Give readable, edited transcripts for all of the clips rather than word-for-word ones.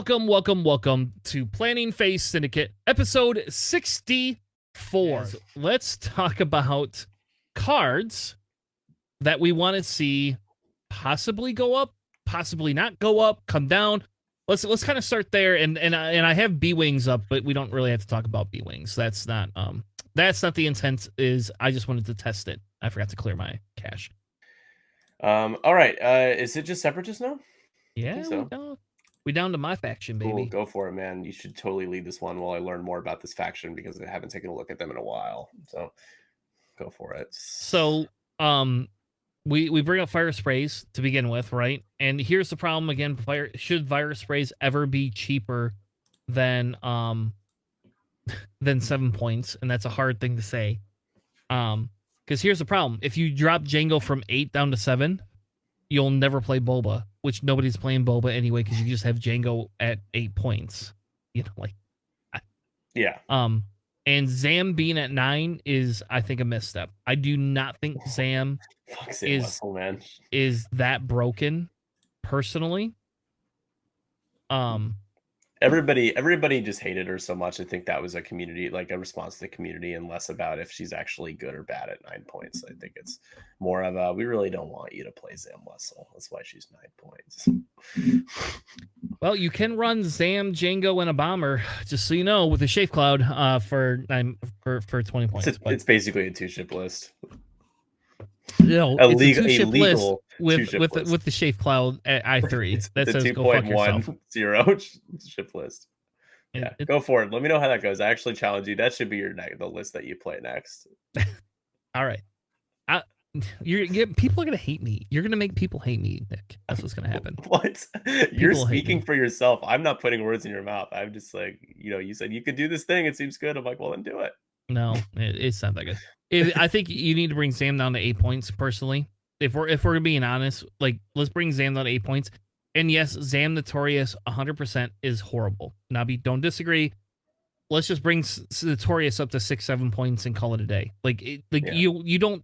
Welcome to Planning Phase Syndicate, episode 64. Yes. Let's talk about cards that we want to see possibly go up, possibly not go up, come down. Let's kind of start there, and I have B-Wings up, but we don't really have to talk about B-Wings. That's not the intent. Is I just wanted to test it. I forgot to clear my cache. All right. Is it just Separatists now? Yeah, we down to my faction, baby. Cool, go for it, man. You should totally lead this one while I learn more about this faction because I haven't taken a look at them in a while. So go for it. So we bring up fire sprays to begin with, right? And here's the problem again: should fire sprays ever be cheaper than 7 points? And that's a hard thing to say. Because here's the problem: if you drop Django from 8 down to 7, you'll never play Boba, which nobody's playing Boba anyway because you just have Django at 8 points. Yeah. And Zam being at 9 is, I think, a misstep. I do not think Zam is that broken, personally. Everybody just hated her so much. I think that was a response to the community, and less about if she's actually good or bad at 9 points. I think it's more of a, we really don't want you to play Zam Wessel. That's why she's 9 points. Well, you can run Zam, Django, and a bomber, just so you know, with a Shape Cloud for 20 points. It's basically a 2-ship list. No, it's a 2-ship list with the Shape Cloud at I3. That's the 2.10 ship list. Yeah, go for it. Let me know how that goes. I actually challenge you. That should be the list that you play next. All right. People are gonna hate me. You're gonna make people hate me, Nick. That's what's gonna happen. What? You're speaking for yourself. I'm not putting words in your mouth. I'm just like, you said you could do this thing. It seems good. I'm like, well, then do it. No, it's not that good. I think you need to bring Zam down to 8 points, personally. If we're being honest, let's bring Zam down to 8 points. And yes, Zam Notorious 100% is horrible. Nabi, don't disagree. Let's just bring Notorious up to 6-7 points and call it a day. You don't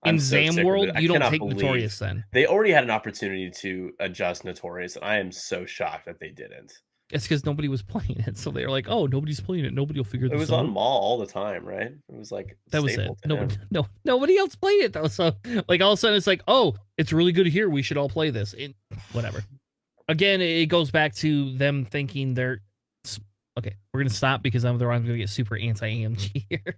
in Zam world, you don't take Notorious then. They already had an opportunity to adjust Notorious, and I am so shocked that they didn't. It's because nobody was playing it, so they were like, "Oh, nobody's playing it. Nobody will figure this out." It was on Maul all the time, right? It was like that was it. Nobody else played it though. So all of a sudden, it's like, "Oh, it's really good here. We should all play this." Whatever. Again, it goes back to them thinking they're okay. We're gonna stop because I'm gonna get super anti-AMG here.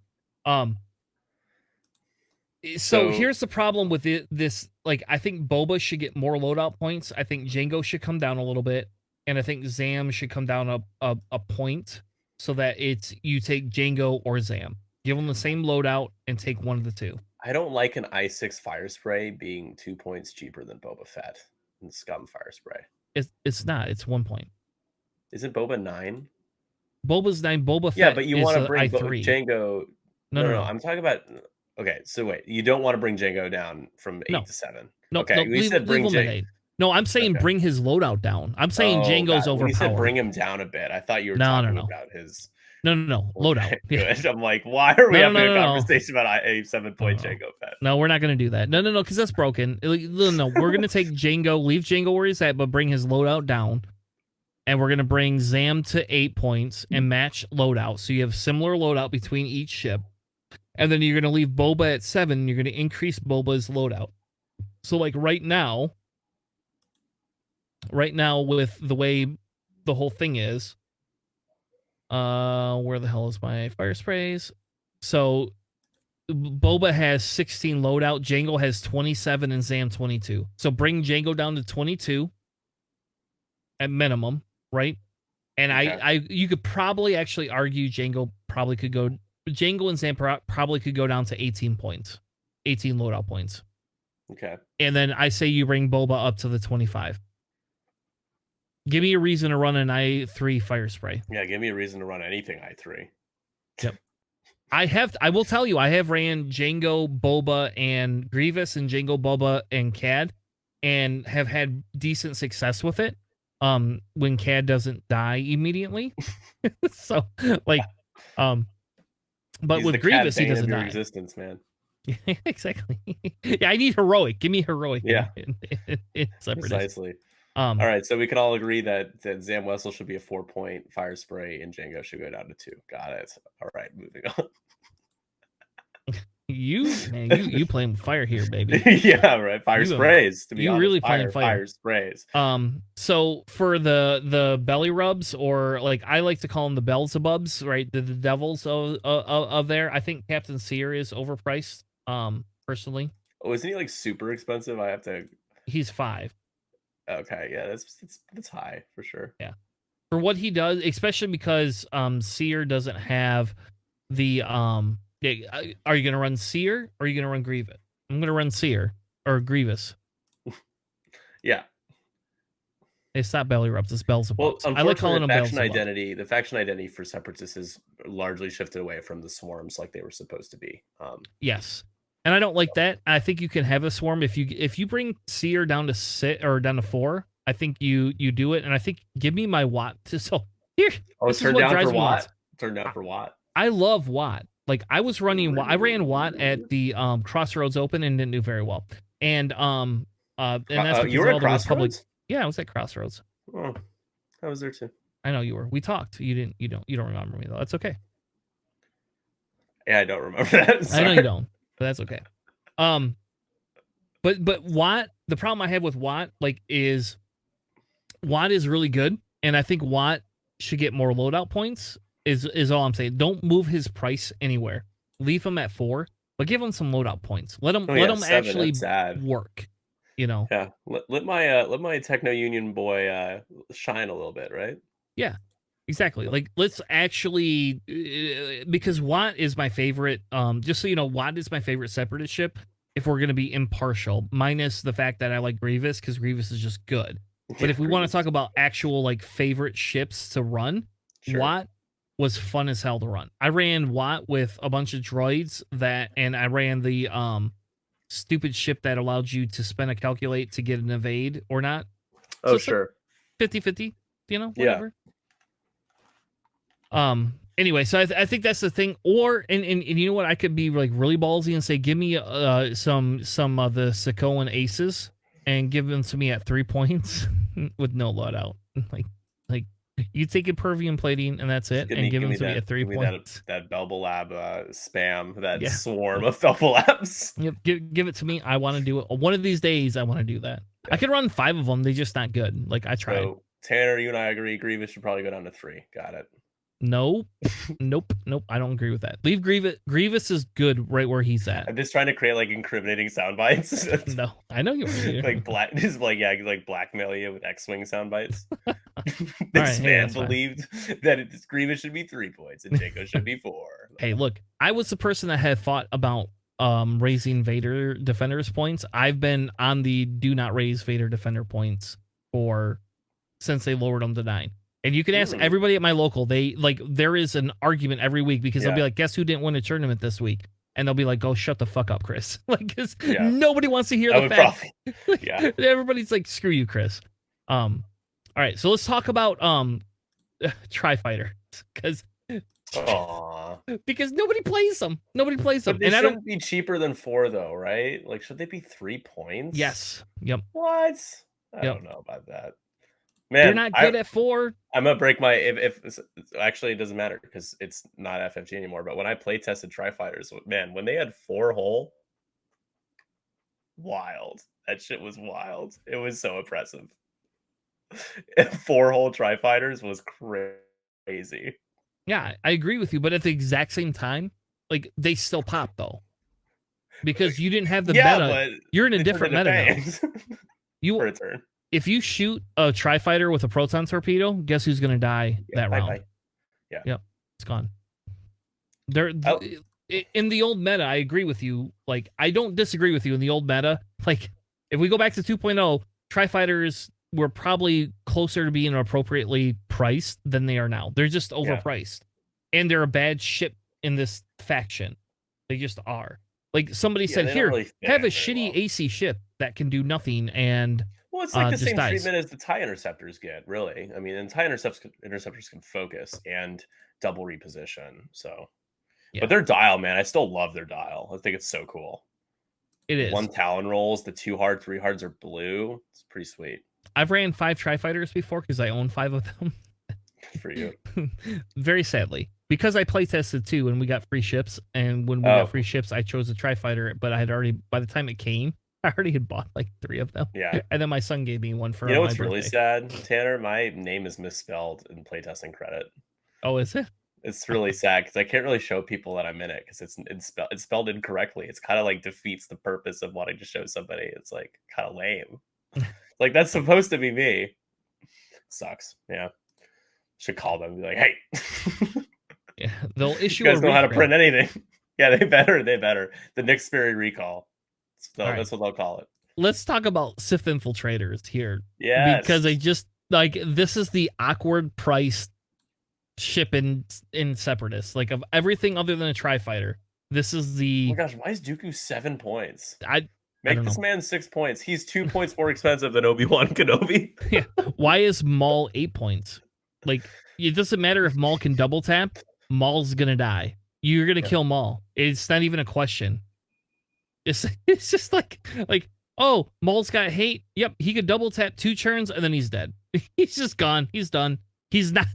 So here's the problem with this. I think Boba should get more loadout points. I think Django should come down a little bit. And I think Zam should come down a point so that you take Django or Zam. Give them the same loadout and take one of the two. I don't like an I6 fire spray being 2 points cheaper than Boba Fett and Scum fire spray. It's not. It's 1 point. Isn't Boba 9? Boba's 9. Boba Fett. Yeah, but you want to bring I3. Django. No. I'm talking about. Okay, so wait. You don't want to bring Django down from 8 to 7. No, okay, we said bring Django. No, I'm saying bring his loadout down. I'm saying Django's overpowered. You said bring him down a bit. I thought you were talking about his... No. Loadout. Yeah. I'm like, why are we having a conversation about a 7-point Django Fett? No, we're not going to do that. No, because that's broken. No, we're going to take Django, leave Django where he's at, but bring his loadout down. And we're going to bring Zam to 8 points and match loadout. So you have similar loadout between each ship. And then you're going to leave Boba at 7. You're going to increase Boba's loadout. So right now with the way the whole thing is, where the hell is my fire sprays? So Boba has 16 loadout, Django has 27, and Zam 22. So bring Django down to 22 at minimum, right? And okay. You could probably actually argue Django and Zam probably could go down to 18 points, 18 loadout points. Okay. And then I say you bring Boba up to the 25. Give me a reason to run an I3 fire spray. Yeah, give me a reason to run anything I3. Yep. I will tell you, I have ran Django, Boba, and Grievous, and Django, Boba, and Cad, and have had decent success with it. When Cad doesn't die immediately. So, but he's with Grievous, he doesn't die. Existence, man. Exactly. Yeah, I need heroic. Give me heroic. Yeah. In Separatists. Precisely. All right, so we can all agree that Zam Wessel should be a 4-point fire spray and Django should go down to 2. Got it. All right, moving on. You playing fire here, baby. Yeah, right. Fire sprays. To be honest, really playing fire sprays. So for the belly rubs, or like I like to call them the Beelzebubs, right? The devils of there. I think Captain Sear is overpriced. Personally. Oh, isn't he like super expensive? I have to. He's 5. Okay, yeah, that's high for sure. Yeah, for what he does, especially because Seer doesn't have the yeah, are you gonna run Seer or are you gonna run Grievous? I'm gonna run Seer or Grievous. Yeah, it's not belly rubs, it's Beelzebubs. Well, I like calling them faction Beelzebub. identity. The faction identity for Separatists is largely shifted away from the swarms like they were supposed to be. Yes. And I don't like that. I think you can have a swarm if you bring Seer down to 6 or down to 4. I think you do it, and I think give me my Watt. So here, turn down for Watt. Turn down for Watt. I love Watt. Like I was running, I ran Watt at the Crossroads Open and didn't do very well. And that's because you were at Crossroads. Republic. Yeah, I was at Crossroads. Oh, I was there too. I know you were. We talked. You don't remember me though. That's okay. Yeah, I don't remember that. Sorry. I know you don't, but that's okay. But Watt, the problem I have with Watt, like, is Watt is really good, and I think Watt should get more loadout points. Is all I'm saying. Don't move his price anywhere. Leave him at 4, but give him some loadout points. Let him 7, actually work. You know. Yeah. Let my Techno Union boy shine a little bit, right? Yeah. Exactly. Like, let's actually, because Watt is my favorite. Just so you know, Watt is my favorite separatist ship. If we're gonna be impartial, minus the fact that I like Grievous because Grievous is just good. But if we want to talk about actual like favorite ships to run, sure. Watt was fun as hell to run. I ran Watt with a bunch of droids and I ran the stupid ship that allowed you to spend a calculate to get an evade or not. Oh, so sure. 50-50, you know, whatever. Yeah. Anyway, so I think that's the thing. Or and you know what, I could be like really ballsy and say, give me some of the Sokoan aces and give them to me at 3 points with no loadout. Like you take a Pervium plating and that's it, and give them to me at 3 points. That Belbal Lab spam, that swarm of Belbal Labs. Yep, give it to me. I want to do it. One of these days, I want to do that. Yeah. I could run 5 of them. They're just not good. Like I tried. So, Tanner, you and I agree. Grievous should probably go down to 3. Got it. No, nope. I don't agree with that. Leave Grievous. Grievous is good right where he's at. I'm just trying to create like incriminating sound bites. No, I know you are. Like blackmail you with X-Wing sound bites. This man believed that Grievous should be 3 points and Jaco should be 4. Hey, look, I was the person that had thought about raising Vader Defender's points. I've been on the do not raise Vader Defender points since they lowered them to 9. And you can ask everybody at my local. There is an argument every week because they'll be like, guess who didn't win a tournament this week? And they'll be like, go shut the fuck up, Chris. Like, because nobody wants to hear the fact. Everybody's like, screw you, Chris. All right, so let's talk about Tri-Fighter. Because nobody plays them. Nobody plays them. But they shouldn't be cheaper than 4, though, right? Like, should they be 3 points? Yes. Yep. What? I don't know about that. Man, they're not good at 4. I'm gonna break my if actually it doesn't matter because it's not FFG anymore. But when I play tested Tri-Fighters, man, when they had 4-hole, wild. That shit was wild. It was so impressive. 4-hole Tri-Fighters was crazy. Yeah, I agree with you, but at the exact same time, like they still pop though, because you didn't have the meta. But you're in a different meta now. For a turn. If you shoot a Tri-Fighter with a proton torpedo, guess who's going to die that round? Bye. Yeah. Yep. It's gone. In the old meta, I agree with you. Like, I don't disagree with you in the old meta. Like, if we go back to 2.0, Tri-Fighters were probably closer to being appropriately priced than they are now. They're just overpriced. And they're a bad ship in this faction. They just are. Like, somebody said, here, have a shitty AC ship that can do nothing and... Well, it's like the same treatment as the TIE interceptors get, really. I mean, and TIE interceptors can focus and double reposition. So, but their dial, man, I still love their dial. I think it's so cool. It is. 1 Talon rolls, the 2 hard, 3 hards are blue. It's pretty sweet. I've ran 5 Tri-Fighters before because I own 5 of them. For you. Very sadly. Because I playtested 2 and we got free ships, and when we got free ships, I chose a Tri-Fighter, but I had already, by the time it came, I already had bought like 3 of them. Yeah. And then my son gave me one for You know my what's really birthday. sad, Tanner? My name is misspelled in playtesting credit. Oh, is it? It's really sad because I can't really show people that I'm in it because it's spelled incorrectly. It's kind of like defeats the purpose of wanting to show somebody. It's like kind of lame. Like that's supposed to be me. Sucks. Yeah. Should call them and be like, hey. Yeah, they'll issue. You guys a know how to reprint. print anything. Yeah, they better. The Nick Sperry recall. So All that's what they'll call it. Let's talk about Sith infiltrators here. Yeah. Because I just like this is the awkward price ship in Separatists. Like of everything other than a Tri-Fighter. This is the Oh my gosh, why is Dooku 7 points? Make this man 6 points. He's 2 points more expensive than Obi-Wan Kenobi. Yeah. Why is Maul 8 points? Like, it doesn't matter if Maul can double tap, Maul's gonna die. You're gonna kill Maul. It's not even a question. It's just like, oh, Maul's got hate. Yep, he could double tap 2 turns and then he's dead. He's just gone. He's done. He's not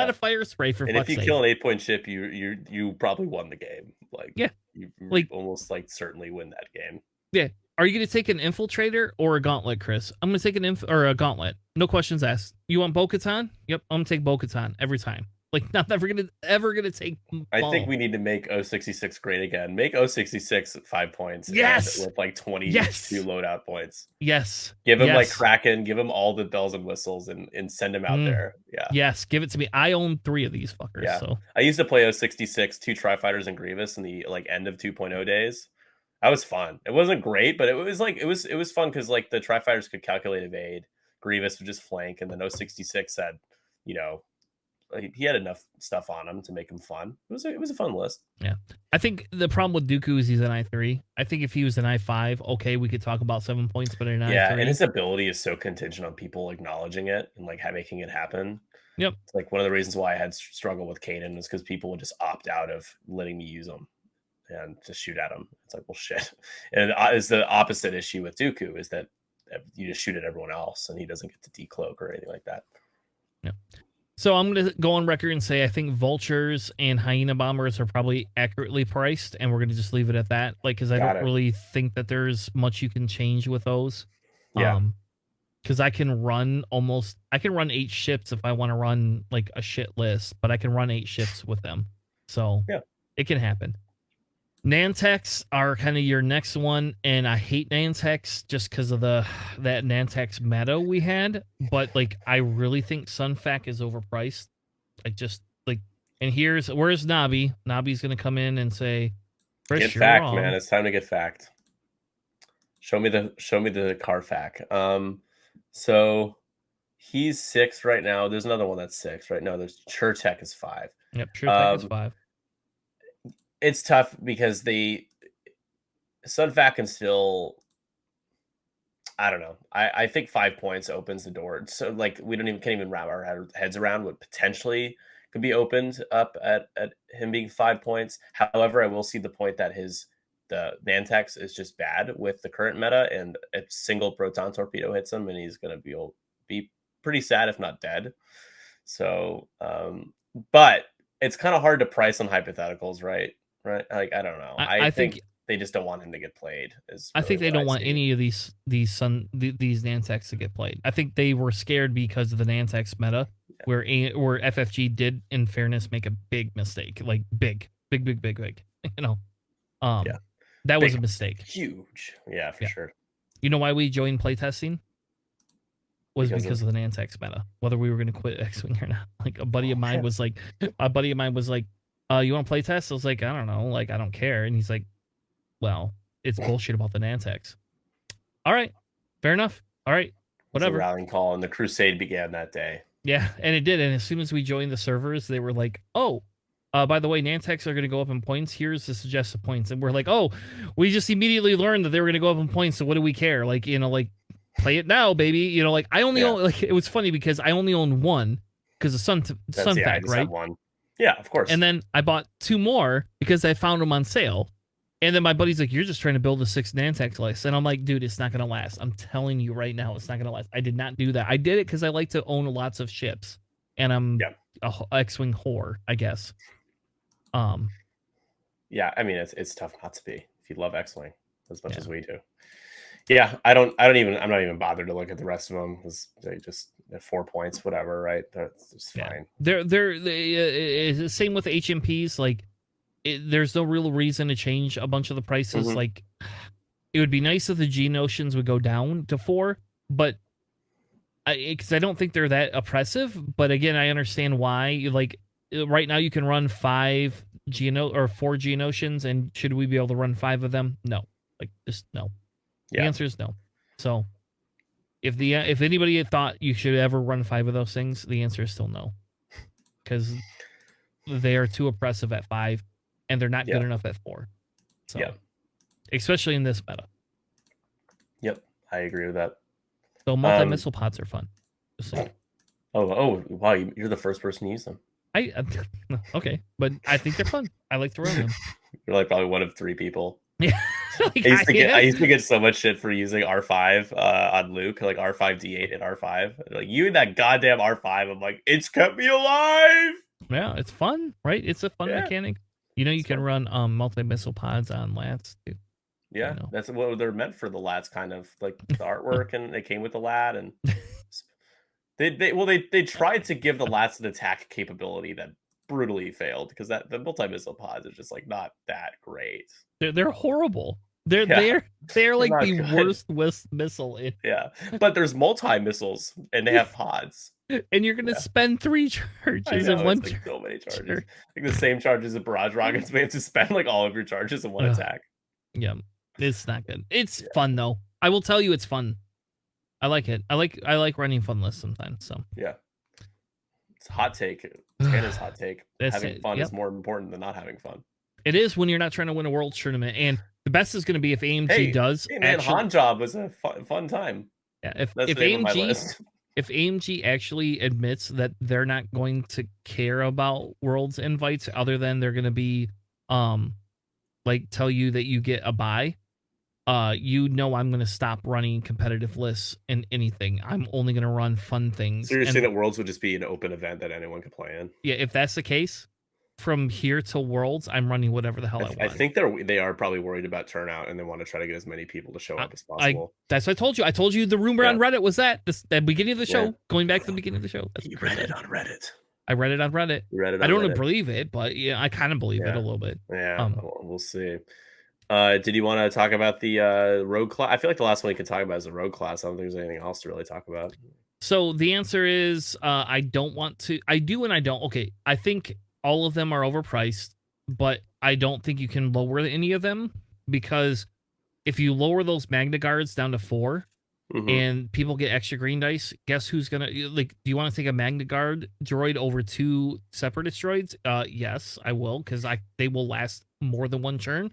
a fire spray for fuck's sake. And if you kill an 8-point ship, you probably won the game. Like, yeah, you like almost like certainly win that game. Yeah. Are you going to take an infiltrator or a gauntlet, Chris? I'm going to take a gauntlet. No questions asked. You want Bo-Katan? Yep, I'm going to take Bo-Katan every time. Like, not ever going to take Maul. I think we need to make 066 great again. Make 066 5 points. Yes. With like 22 loadout points. Yes. Give him like Kraken. Give him all the bells and whistles and send him out there. Yeah. Yes. Give it to me. I own 3 of these fuckers. Yeah. So I used to play 066, 2 Tri-Fighters and Grievous in the like end of 2.0 days. That was fun. It wasn't great, but it was like it was fun because like the Tri-Fighters could calculate evade, Grievous would just flank, and then 066 had, you know, he had enough stuff on him to make him fun. It was a fun list. Yeah, I think the problem with Dooku is he's an I3. I think if he was an I5, okay, we could talk about 7 points, but an I3. Yeah, and his ability is so contingent on people acknowledging it and like making it happen. Yep. It's like one of the reasons why I had struggle with Kanan is because people would just opt out of letting me use him and just shoot at him. It's like, well, shit. And it's the opposite issue with Dooku is that you just shoot at everyone else and he doesn't get to decloak or anything like that. Yeah. So I'm going to go on record and say I think Vultures and Hyena Bombers are probably accurately priced, and we're going to just leave it at that. Like, because I don't really think that there's much you can change with those. Yeah. Because I can run 8 ships if I want to run like a shit list, but I can run 8 ships with them. So yeah, it can happen. Nantex are kind of your next one, and I hate Nantex just because of that Nantex meta we had. But like, I really think Sunfac is overpriced. I just like, and where's Nabi? Nabi's gonna come in and say, "Get fact, man! It's time to get fact. Show me the car fact." So he's 6 right now. There's another one that's 6 right now. There's Churtech is 5. Yep, Churtech is 5. It's tough because the Sunfac can still, I don't know. I think 5 points opens the door. So like we can't even wrap our heads around what potentially could be opened up at him being 5 points. However, I will see the point that the Nantex is just bad with the current meta, and a single proton torpedo hits him and he's going to be pretty sad if not dead. So, but it's kind of hard to price on hypotheticals, right? Right? Like, I don't know. I think they just don't want him to get played. I think they don't want any of these Nantex to get played. I think they were scared because of the Nantex meta, where FFG did, in fairness, make a big mistake. Like big. You know, that was a mistake. Huge. Yeah, for sure. You know why we joined playtesting? Was because of the Nantex meta. Whether we were going to quit X-Wing or not. Like a buddy of mine was like, you want to play test? I was like, I don't know. Like, I don't care. And he's like, well, it's bullshit about the Nantex. All right. Fair enough. All right. Whatever. It was a rallying call, and the crusade began that day. Yeah, and it did. And as soon as we joined the servers, they were like, oh, by the way, Nantex are going to go up in points. Here's the suggested points. And we're like, oh, we just immediately learned that they were going to go up in points. So what do we care? Like, you know, like, play it now, baby. You know, like, I only own, like, it was funny because I only own 1 because of Sunfac, right? One. Yeah, of course. And then I bought 2 more because I found them on sale. And then my buddy's like, "You're just trying to build a 6 Nantex list," and I'm like, "Dude, it's not gonna last. I'm telling you right now, it's not gonna last. I did not do that. I did it because I like to own lots of ships, and I'm a X-wing whore, I guess." Yeah, I mean it's tough not to be if you love X-wing as much as we do. Yeah, I'm not even bothered to look at the rest of them because they just at 4 points, whatever, right? That's just fine. They're same with HMPs. Like, there's no real reason to change a bunch of the prices. Like, it would be nice if the Geonosians would go down to 4, but because I don't think they're that oppressive. But again, I understand why. Like, right now, you can run 4 Geonosians, and should we be able to run 5 of them? No, like, just no. The answer is no. So if anybody thought you should ever run 5 of those things, the answer is still no, because they are too oppressive at 5, and they're not good enough at 4. So especially in this meta. Yep, I agree with that. So multi-missile pods are fun. Oh wow, you're the first person to use them. Okay, but I think they're fun. I like to run them. You're like probably one of 3 people. Yeah. Like, I used to get so much shit for using R5 on Luke, like R5D8 and R5. Like, you and that goddamn R5, I'm like, it's kept me alive. Yeah, it's fun, right? It's a fun mechanic. You can run multi-missile pods on lats too. Yeah, that's what they're meant for, the lats, kind of like the artwork, and they came with the lat, and they tried to give the lats an attack capability that brutally failed, because the multi-missile pods are just like not that great. They're horrible. They're like the worst missile in. Yeah, but there's multi-missiles and they have pods. And you're gonna spend 3 charges in one. Like so many charges, like the same charges as barrage rockets. We have to spend like all of your charges in one attack. Yeah, it's not good. It's fun though. I will tell you, it's fun. I like it. I like running fun lists sometimes. So yeah, it's a hot take. Tanner's hot take. Having fun is more important than not having fun. It is when you're not trying to win a world tournament, and the best is going to be if AMG does. Hey man, Han job was a fun time. Yeah, if AMG actually admits that they're not going to care about worlds invites, other than they're going to be, like, tell you that you get a buy, I'm going to stop running competitive lists in anything. I'm only going to run fun things. So you're saying that worlds would just be an open event that anyone could play in? Yeah, if that's the case, from here to Worlds, I'm running whatever the hell I want. I think they are probably worried about turnout, and they want to try to get as many people to show up as possible. That's what I told you. I told you the rumor on Reddit was that the beginning of the show. Going back to the beginning of the show. You read it on Reddit. I read it on Reddit. I don't believe it, but I kind of believe it a little bit. Yeah, we'll see. Did you want to talk about the rogue class? I feel like the last one we could talk about is the rogue class. I don't think there's anything else to really talk about. So the answer is I don't want to. I do and I don't. Okay, I think all of them are overpriced, but I don't think you can lower any of them, because if you lower those Magna Guards down to 4 and people get extra green dice, guess who's gonna, like, do you want to take a Magna Guard droid over 2 Separatist droids? Yes, I will, because they will last more than 1 turn.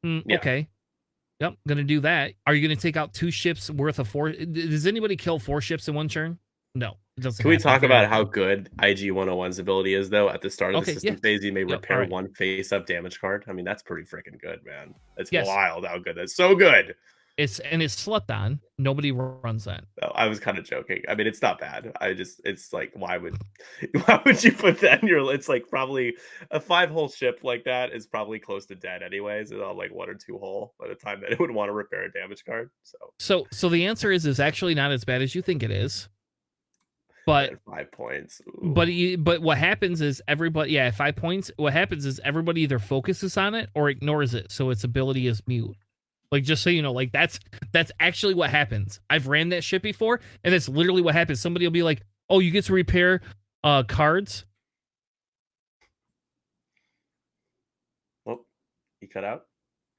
Okay. Yep, gonna do that. Are you gonna take out 2 ships worth of 4? Does anybody kill 4 ships in 1 turn? No, it doesn't. Can we talk about how good IG 101's ability is, though? At the start of the system phase, you may repair 1 face-up damage card. I mean, that's pretty freaking good, man. It's wild how good. That's so good. It's slept on. Nobody runs that. Oh, I was kind of joking. I mean, it's not bad. It's like, why would you put that in your? It's like probably a 5-hole ship like that is probably close to dead anyways. It's on like 1 or 2 hole by the time that it would want to repair a damage card. So the answer is actually not as bad as you think it is. But 5 points. Ooh. But what happens is everybody, at 5 points, what happens is everybody either focuses on it or ignores it, so its ability is mute. Like, just so you know, like, that's actually what happens. I've ran that shit before, and that's literally what happens. Somebody will be like, "Oh, you get to repair cards." Oh, you cut out?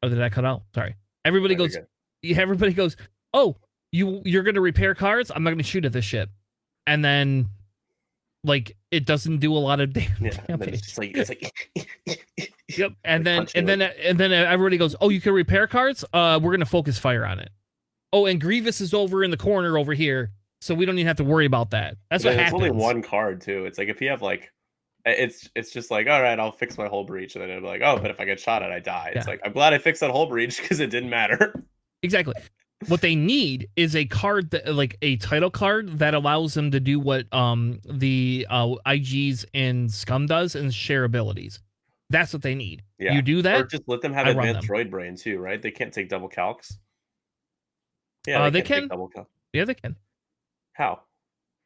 Oh, did I cut out? Sorry. Everybody goes, "Oh, you're going to repair cards? I'm not going to shoot at this ship." And then, like, it doesn't do a lot of damage. It's like yep. And then everybody goes, "Oh, you can repair cards? We're gonna focus fire on it. Oh, and Grievous is over in the corner over here, so we don't even have to worry about that." That's what happens. It's only 1 card too. It's like if you have like it's just like, all right, I'll fix my hull breach, and then it'll be like, oh, but if I get shot at, I die. It's Yeah. like, I'm glad I fixed that hull breach because it didn't matter. Exactly. What they need is a card that, like a title card that allows them to do what the IGs and Scum does and share abilities. That's what they need. Yeah. You do that, Or just let them have I run advanced them. droid brain too, right? They can't take double calcs. Yeah, They can't take can. double calc. Yeah, they can. How?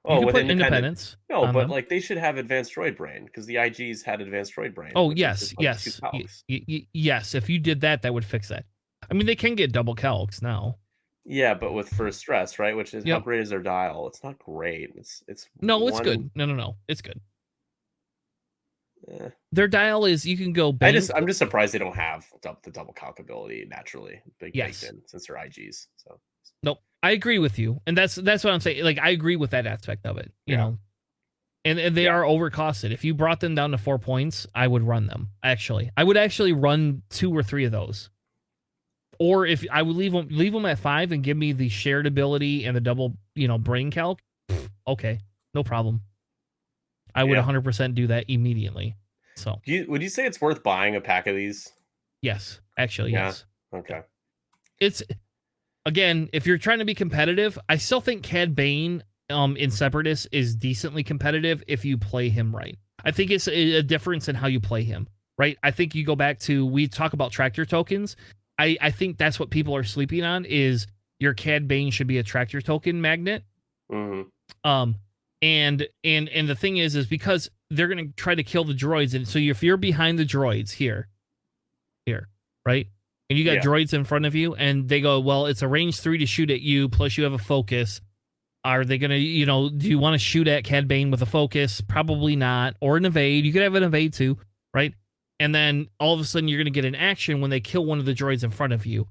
You Oh, can with put independence. No, on but them. like they should have advanced droid brain because the IGs had advanced droid brain. Oh, which is yes, just, like, yes, 2 calcs. yes. If you did that, that would fix that. I mean, they can get double calcs now. Yeah, but with first stress, right? Which is how Yep. great is their dial? It's not great. It's No, it's one. good. No. It's good. Eh. Their dial is you can go. Bang, I'm just surprised they don't have the double calc ability naturally baked Yes. in since they're IGs. So Nope. I agree with you, and that's what I'm saying. Like, I agree with that aspect of it. You Yeah. know, and they are overcosted. If you brought them down to 4 points, I would run them. Actually, I would actually run 2 or 3 of those. Or if I would leave them at 5 and give me the shared ability and the double, brain calc. Okay, no problem. I would 100% do that immediately. So would you say it's worth buying a pack of these? yes, actually, Yeah. yes. Okay. It's, again, if you're trying to be competitive, I still think Cad Bane in Separatist is decently competitive if you play him right. I think it's a difference in how you play him, right? I think you go back to, we talk about tractor tokens. I think that's what people are sleeping on is your Cad Bane should be a tractor token magnet. Mm-hmm. And the thing is because they're going to try to kill the droids. And so if you're behind the droids here, right? And you got droids in front of you and they go, well, it's a range 3 to shoot at you. Plus you have a focus. Are they going to, do you want to shoot at Cad Bane with a focus? Probably not. Or an evade. You could have an evade too, right? And then all of a sudden you're going to get an action when they kill one of the droids in front of you.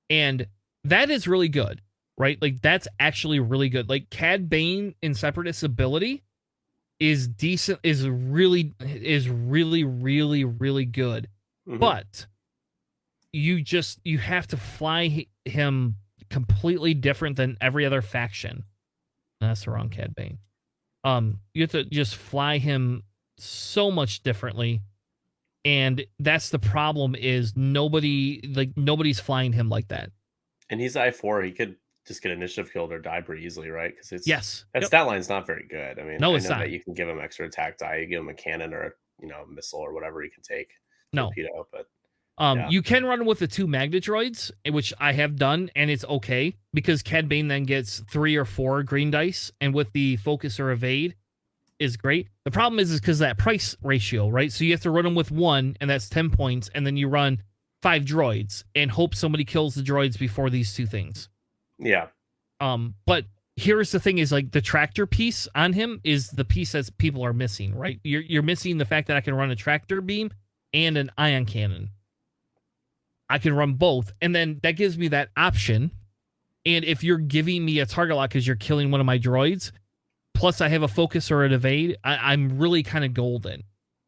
And that is really good, right? Like, that's actually really good. Like, Cad Bane in Separatist ability is decent, is really, really, really good. Mm-hmm. But you have to fly him completely different than every other faction. That's the wrong Cad Bane. You have to just fly him so much differently. And that's the problem is nobody's flying him like that. And he's I4. He could just get initiative killed or die pretty easily, right? Because that stat line's not very good. I mean, no, I it's know not. that you can give him extra attack die, you give him a cannon or a missile or whatever he can take. No. Torpedo, but you can run with the 2 Magna droids, which I have done, and it's okay because Cad Bane then gets 3 or 4 green dice, and with the focus or evade is great. The problem is because that price ratio, right? So you have to run them with 1, and that's 10 points, and then you run 5 droids and hope somebody kills the droids before these 2 things. Yeah. But here's the thing: is like the tractor piece on him is the piece that people are missing, right? You're missing the fact that I can run a tractor beam and an ion cannon. I can run both, and then that gives me that option. And if you're giving me a target lock because you're killing one of my droids, plus I have a focus or an evade, I'm really kind of golden.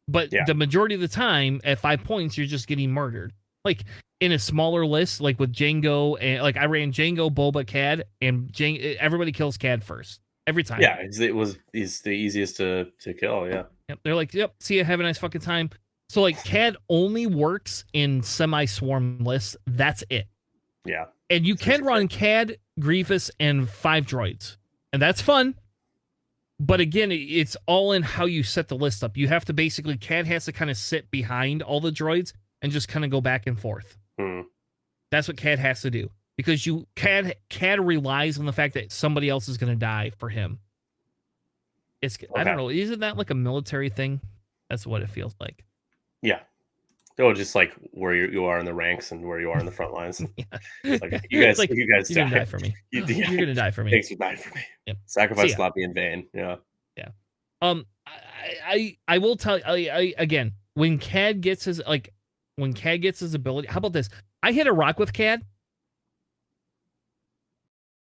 But the majority of the time, at 5 points, you're just getting murdered. Like in a smaller list, like with Jango, and like I ran Jango, Boba, Cad, and everybody kills Cad first every time. Yeah, he's the easiest to kill. Yeah. Yep. They're like, yep, see you, have a nice fucking time. So like Cad only works in semi-swarm lists. That's it. Yeah. And you can run Cad, Grievous, and 5 droids. And that's fun. But again, it's all in how you set the list up. You have to basically, Cad has to kind of sit behind all the droids and just kind of go back and forth. That's what Cad has to do. Because Cad relies on the fact that somebody else is going to die for him. I don't know. Isn't that like a military thing? That's what it feels like. Yeah. Oh, just like where you are in the ranks and where you are in the front lines. It's like, you guys you're gonna die for me. You're gonna die for me. Thanks for dying for me. Yep. Sacrifice will not be in vain. Yeah. Yeah. I will tell you again, when Cad gets his ability, how about this? I hit a rock with Cad.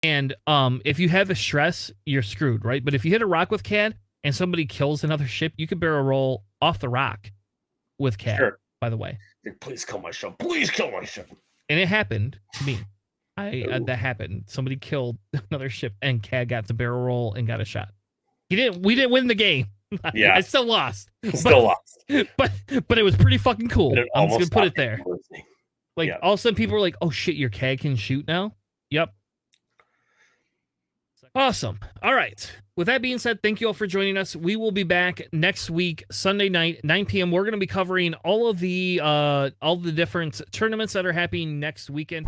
And if you have a stress, you're screwed, right? But if you hit a rock with Cad and somebody kills another ship, you can barrel roll off the rock with Cad. Sure. By the way, please kill my ship. Please kill my ship. And it happened to me. That happened. Somebody killed another ship, and Cad got to barrel roll and got a shot. We didn't win the game, Yeah. I still lost. Still lost. But it was pretty fucking cool. But it I'm just almost gonna put it stopped there. conversing. Like Yeah. all of a sudden people were like, "Oh shit, your CAG can shoot now." Yep. Awesome. All right. With that being said, thank you all for joining us. We will be back next week, Sunday night, 9 p.m. We're going to be covering all the different tournaments that are happening next weekend.